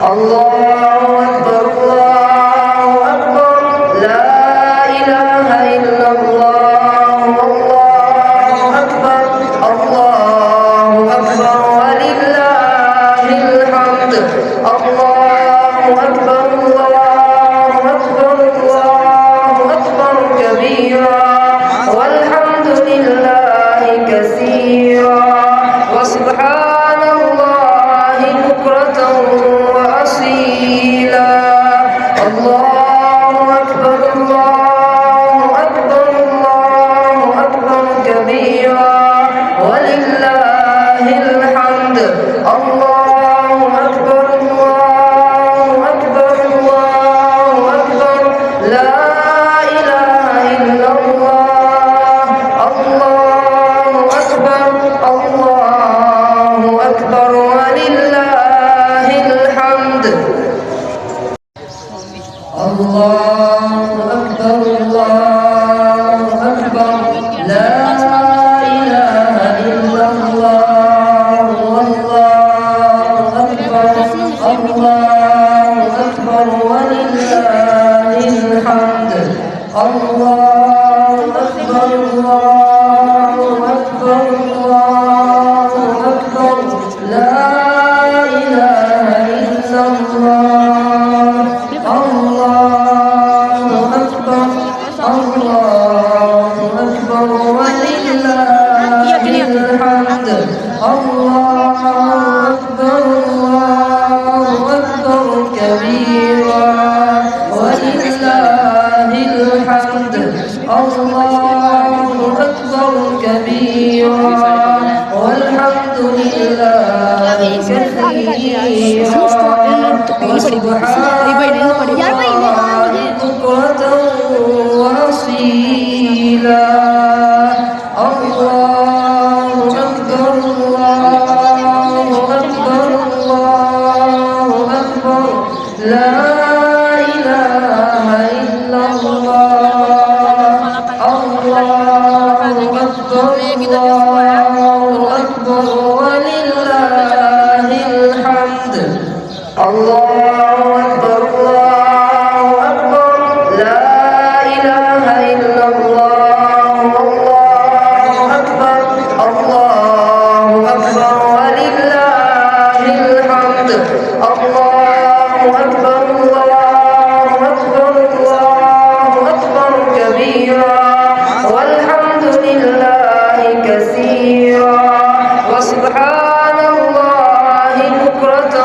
الله أكبر الله أكبر لا إله إلا الله الله أكبر الله أكبر ولله الحمد الله أكبر الله أكبر الله أكبر كبيرا والحمد لله كثيرا وسبحان الله بكرة وأصيلا الله أكبر الله أكبر الله أكبر كبيرا ولله الحمد الله أكبر الله أكبر الله أكبر لا إله إلا الله الله أكبر الله أكبر ولله الحمد الله أكبر الله أكبر لا إله إلا الله والله أكبر الله أكبر ولله الحمد الله أكبر الله أكبر الله أكبر لا إله إلا الله الله أكبر الله أكبر ولله الحمد الله أكبر الله أكبر كبيرا ولله الحمد الله أكبر كبيرا والحمد لله كثيرا وسبحان الله بكرة وأصيلا الله أكبر الله أكبر الله أكبر لا إله إلا الله الله أكبر الله أكبر ولله الحمد الله أكبر الله أكبر لا إله إلا الله الله أكبر الله أكبر ولله الحمد الله أكبر الله أكبر الله أكبر كبيرا والحمد لله كثيرا وسبحان الله بكرة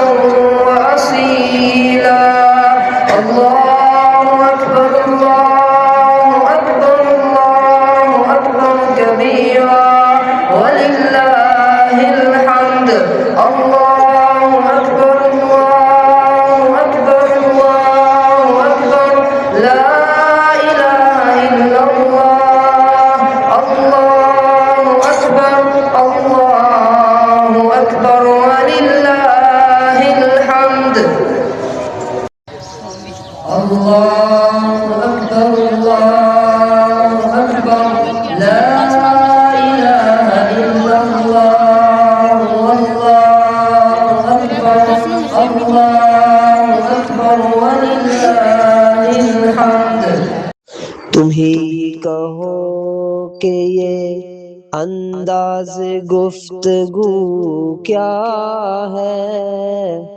وأصيلا الله أكبر الله أكبر الله أكبر كبيرا ولله الحمد الله أكبر الله أكبر الله أكبر لا إله إلا الله الله أكبر الله أكبر ولله الحمد الله أكبر الله أكبر لا إله إلا الله والله أكبر الله أكبر ولله الحمد तुम ही कहो कि ये अंदाज गुफ्तगू क्या है।